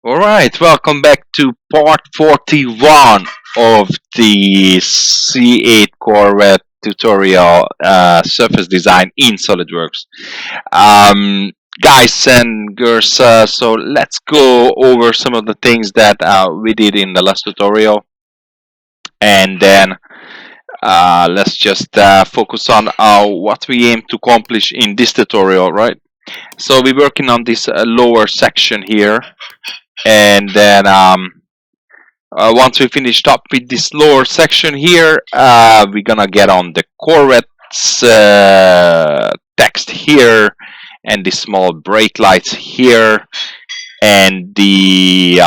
All right, welcome back to part 41 of the C8 Corvette tutorial surface design in Solidworks. Um, Guys and girls, so let's go over some of the things that we did in the last tutorial, and then let's just focus on what we aim to accomplish in this tutorial, right? So we're working on this lower section here, and then once we finished up with this lower section here, we're gonna get on the Corvette's text here, and the small brake lights here, and the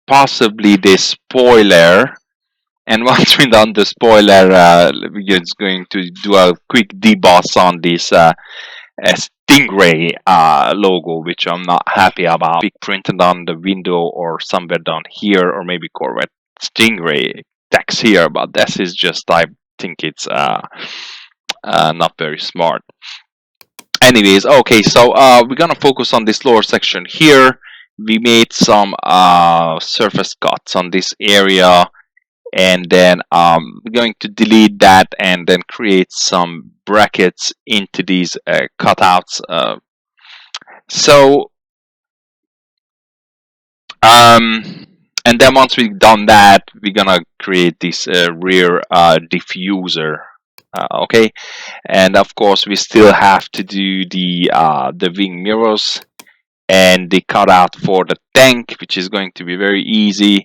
possibly the spoiler. And once we're done the spoiler, we're just going to do a quick deboss on this Stingray logo, which I'm not happy about. Big printed on the window or somewhere down here, or maybe Corvette Stingray text here, but this is just, I think it's not very smart. Anyways, okay, so we're gonna focus on this lower section here. We made some surface cuts on this area, and then we're going to delete that and then create some brackets into these cutouts. So and then once we've done that, we're gonna create this rear diffuser. Okay, and of course we still have to do the wing mirrors and the cutout for the tank, which is going to be very easy.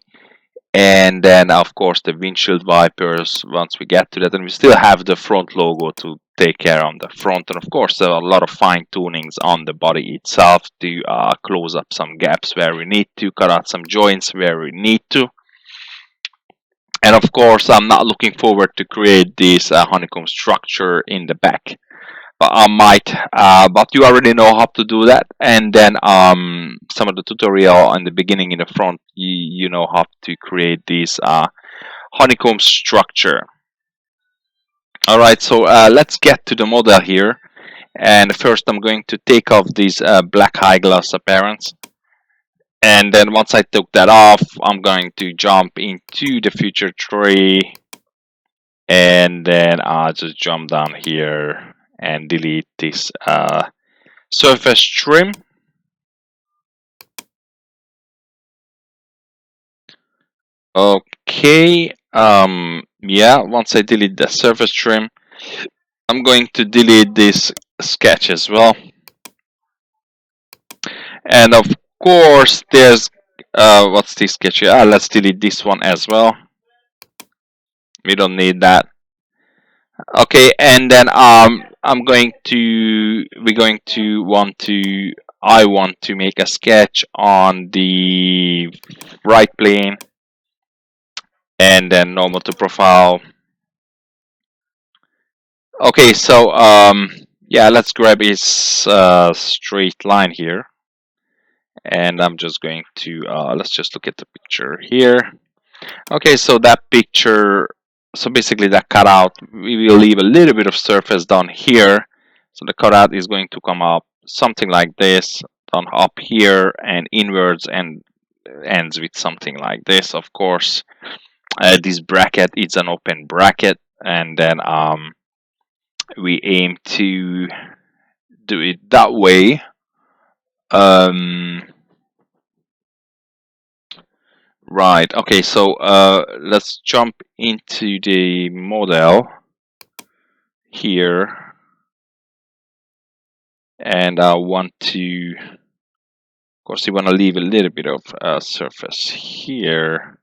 And then of course the windshield wipers once we get to that, and we still have the front logo to take care on the front, and of course there are a lot of fine tunings on the body itself to close up some gaps where we need to, cut out some joints where we need to. And of course I'm not looking forward to create this honeycomb structure in the back, but I might, but you already know how to do that. And then some of the tutorial in the beginning in the front, you know how to create this honeycomb structure. All right, so let's get to the model here. And first I'm going to take off these black high gloss appearance. And then once I took that off, I'm going to jump into the future tree, and then I'll just jump down here and delete this surface trim. Okay, yeah, once I delete the surface trim, I'm going to delete this sketch as well. And of course there's what's this sketch here? Let's delete this one as well. We don't need that. Okay, and then we're going to I want to make a sketch on the right plane, and then normal to profile. Okay, so yeah, let's grab his straight line here, and I'm just going to let's just look at the picture here. Okay, so that picture, so basically that cutout, we will leave a little bit of surface down here, so the cutout is going to come up something like this, down up here and inwards, and ends with something like this. Of course this bracket is an open bracket, and then we aim to do it that way. Right, okay, so let's jump into the model here, and I want to, of course you want to leave a little bit of surface here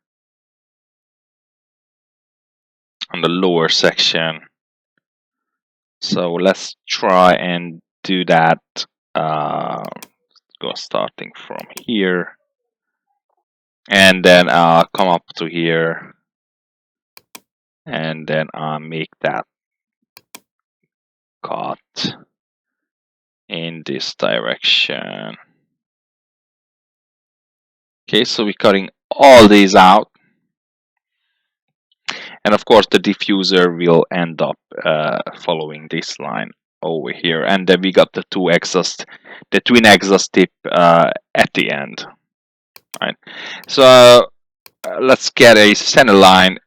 on the lower section. So let's try and do that, go starting from here, and then come up to here, and then make that cut in this direction. Okay, so we're cutting all these out, and of course the diffuser will end up following this line over here, and then we got the twin exhaust tip at the end. Right. So let's get a center line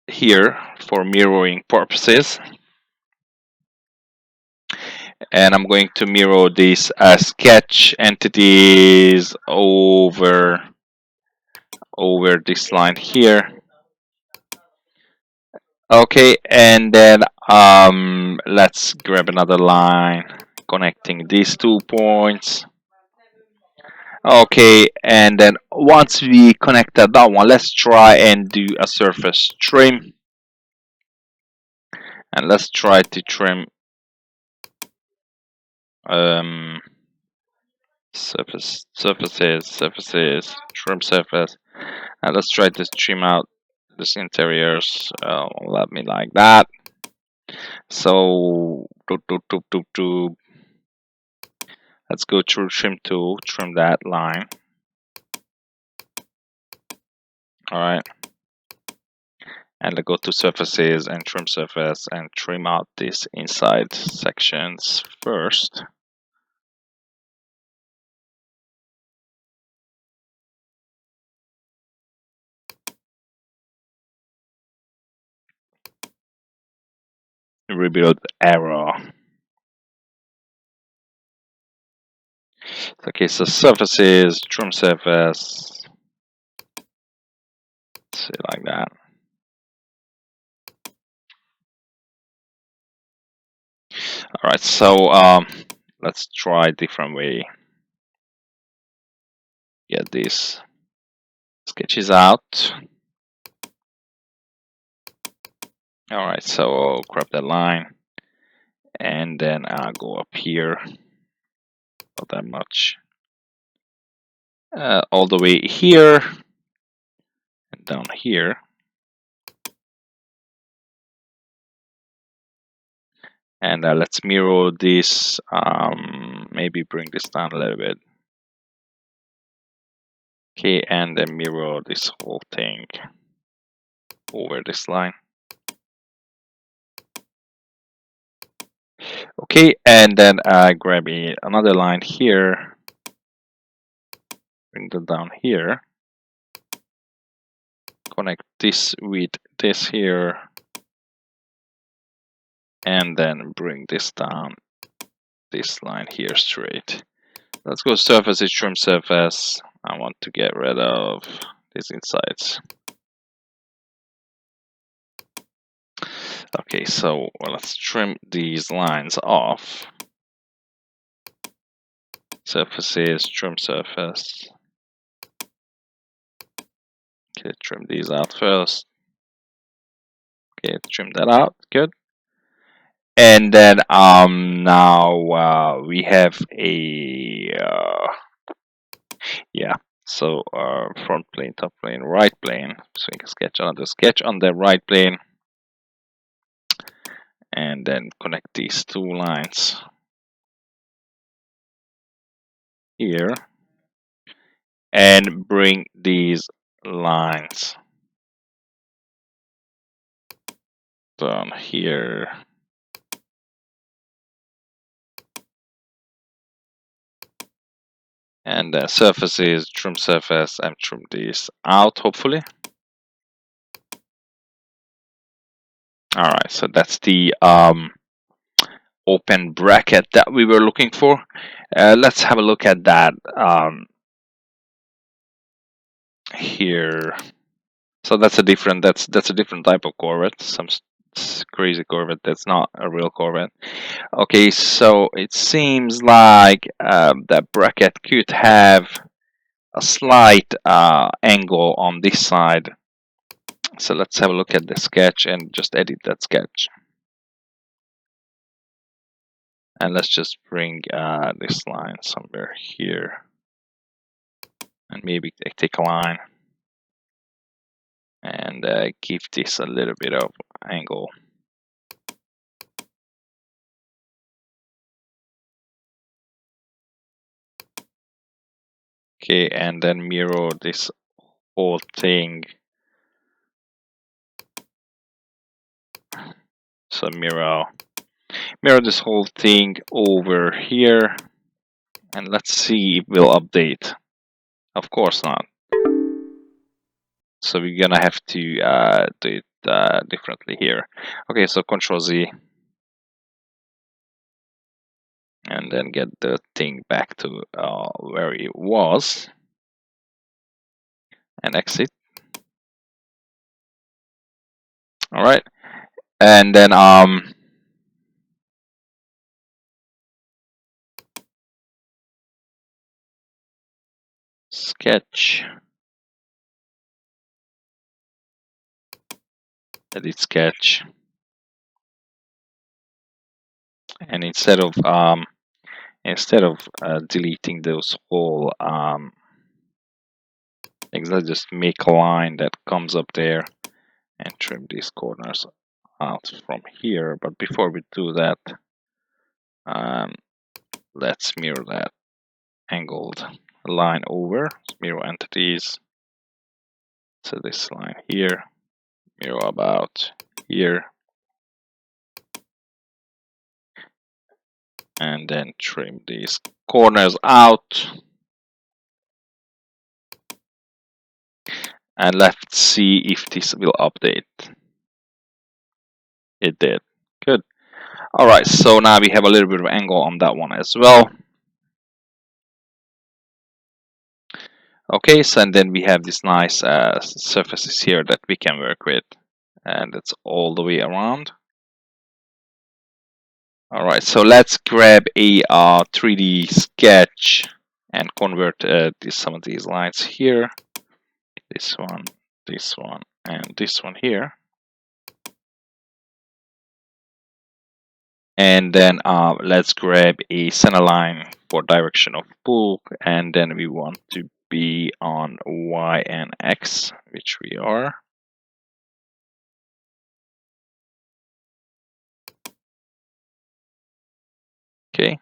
here for mirroring purposes, and I'm going to mirror these sketch entities over this line here. Okay, and then let's grab another line connecting these 2 points. Okay, and then once we connected that one, let's try and do a surface trim, and let's try to trim surfaces, trim surface, and let's try to trim out this interiors. Let me like that. So let's go through trim tool, trim that line. All right, and let's go to surfaces and trim surface and trim out these inside sections first. Rebuild error. Okay, so surfaces, trim surface, see like that. All right, so let's try a different way. Get these sketches out. All right, so I'll grab that line, and then I'll go up here. Not that much. All the way here and down here. And let's mirror this. Maybe bring this down a little bit. Okay, and then mirror this whole thing over this line. Okay, and then grab another line here. Bring that down here. Connect this with this here. And then bring this down this line here straight. Let's go surface, trim surface. I want to get rid of these insides. Okay, so let's trim these lines off. Surfaces, trim surface. Okay, trim these out first. Okay, trim that out, good. And then now we have a yeah. So front plane, top plane, right plane. So we can sketch another sketch on the right plane, and then connect these two lines here, and bring these lines down here. And surfaces, trim surface, and trim these out, hopefully. All right, so that's the open bracket that we were looking for. Let's have a look at that here. So that's a different type of Corvette. Some crazy Corvette that's not a real Corvette. Okay, so it seems like that bracket could have a slight angle on this side. So let's have a look at the sketch and just edit that sketch. And let's just bring this line somewhere here. And maybe take a line and give this a little bit of angle. Okay, and then mirror this whole thing. So mirror this whole thing over here, and let's see if we'll update. Of course not. So we're gonna have to do it differently here. Okay, so Control Z, and then get the thing back to where it was, and exit. All right, and then sketch, edit sketch, and instead of deleting those whole things, let's just make a line that comes up there and trim these corners out from here. But before we do that, let's mirror that angled line over, mirror entities. So this line here, mirror about here, and then trim these corners out. And let's see if this will update. It did. Good. All right, so now we have a little bit of angle on that one as well. Okay, so and then we have these nice surfaces here that we can work with, and it's all the way around. All right, so let's grab a 3D sketch and convert some of these lines here. This one, and this one here. And then let's grab a center line for direction of pull, and then we want to be on Y and X, which we are. Okay.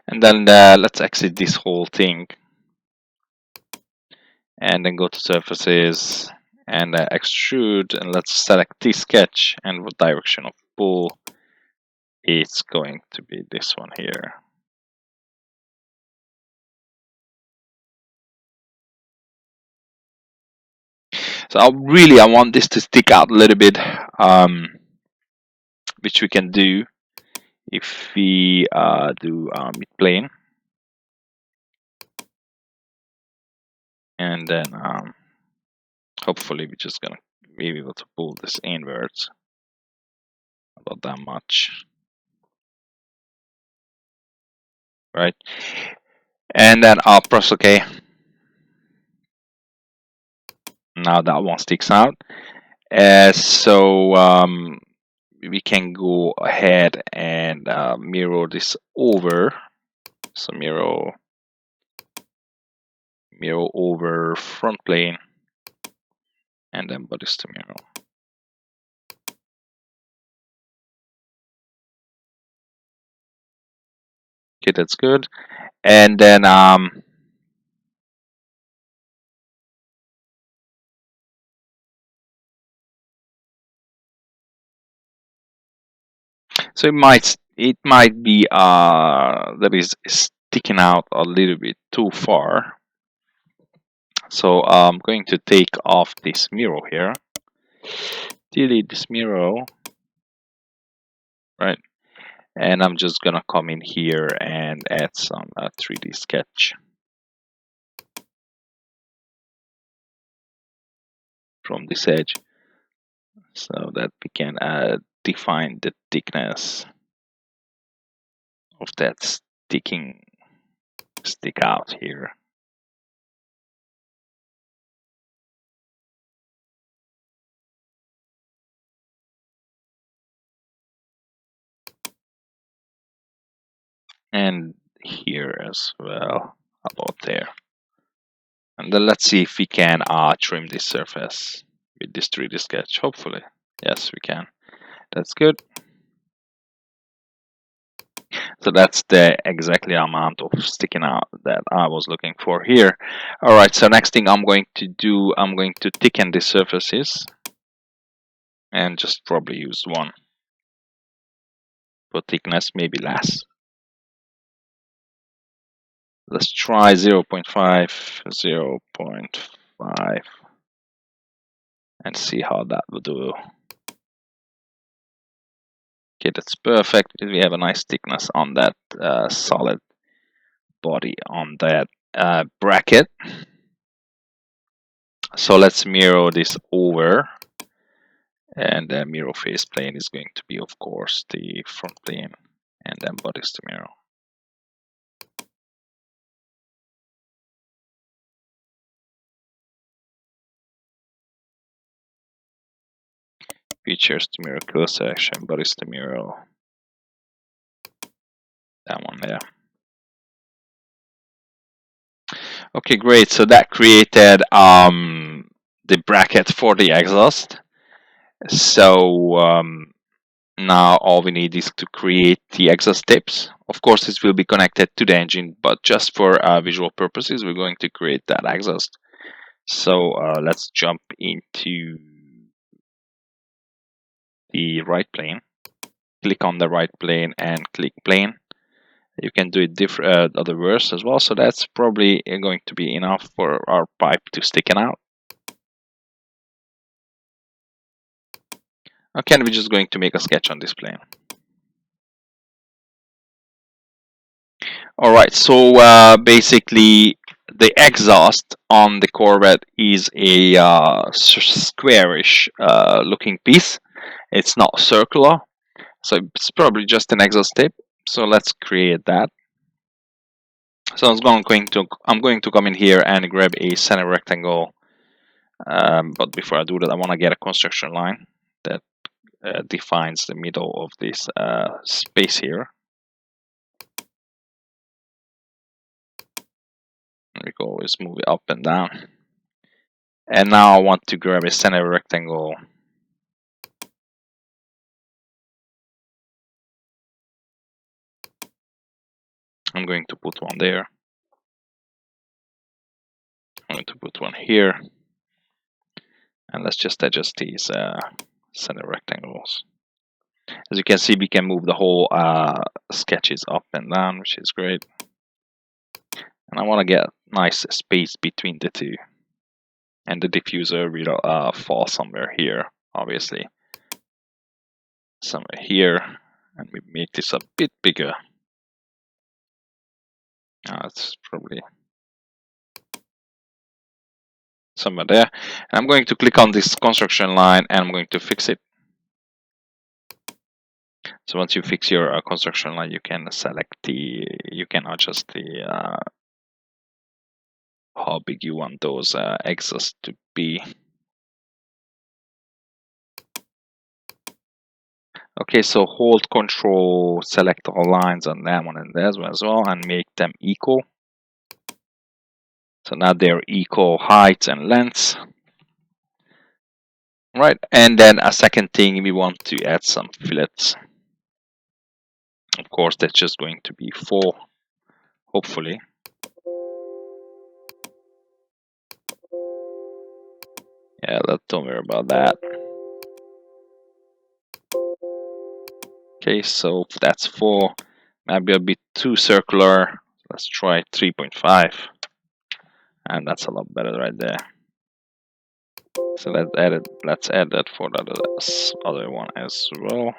And then let's exit this whole thing, and then go to surfaces and extrude, and let's select this sketch, and what direction of pull, it's going to be this one here. So I want this to stick out a little bit, which we can do if we do mid-plane, and then hopefully we're just gonna be able to pull this inwards about that much, right? And then I'll press OK. Now that one sticks out. So we can go ahead and mirror this over. So mirror over front plane, and then bodies to mirror. Okay, that's good. And then so it might be that is sticking out a little bit too far. So I'm going to take off this mirror here, delete this mirror, right? And I'm just gonna come in here and add some 3D sketch from this edge, so that we can define the thickness of that stick out here. And here as well, about there. And then let's see if we can trim this surface with this 3D sketch. Hopefully, yes, we can. That's good. So that's the exactly amount of sticking out that I was looking for here. All right, so next thing I'm going to do, I'm going to thicken the surfaces and just probably use one for thickness, maybe less. Let's try 0.5, 0.5, and see how that will do. Okay, that's perfect. We have a nice thickness on that solid body on that bracket. So let's mirror this over, and the mirror face plane is going to be, of course, the front plane, and then bodies to mirror. Features to mirror, close section, bodies to mirror. That one there. Okay, great. So that created the bracket for the exhaust. So now all we need is to create the exhaust tips. Of course, this will be connected to the engine, but just for visual purposes, we're going to create that exhaust. So let's jump into the right plane. Click on the right plane and click plane. You can do it different other worse as well. So that's probably going to be enough for our pipe to sticking out. Okay, and we're just going to make a sketch on this plane. All right, so basically the exhaust on the Corvette is a squarish looking piece. It's not circular, so it's probably just an exhaust tip. So let's create that. So I'm going to come in here and grab a center rectangle. But before I do that, I want to get a construction line that defines the middle of this space here. We can always move it up and down. And now I want to grab a center rectangle. I'm going to put one there. I'm going to put one here. And let's just adjust these center rectangles. As you can see, we can move the whole sketches up and down, which is great. And I want to get a nice space between the two. And the diffuser will fall somewhere here, obviously. Somewhere here. And we make this a bit bigger. It's probably somewhere there. And I'm going to click on this construction line and I'm going to fix it. So once you fix your construction line, you can you can adjust the how big you want those exhausts to be. Okay, so hold control, select all lines on that one and that one as well, and make them equal. So now they're equal height and lengths. Right, and then a second thing, we want to add some fillets. Of course, that's just going to be 4, hopefully. Yeah, don't worry about that. Okay, so that's 4. Maybe a bit too circular. Let's try 3.5. And that's a lot better right there. So let's add that for the other one as well.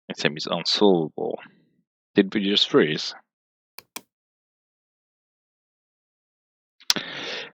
It seems unsolvable. Did we just freeze?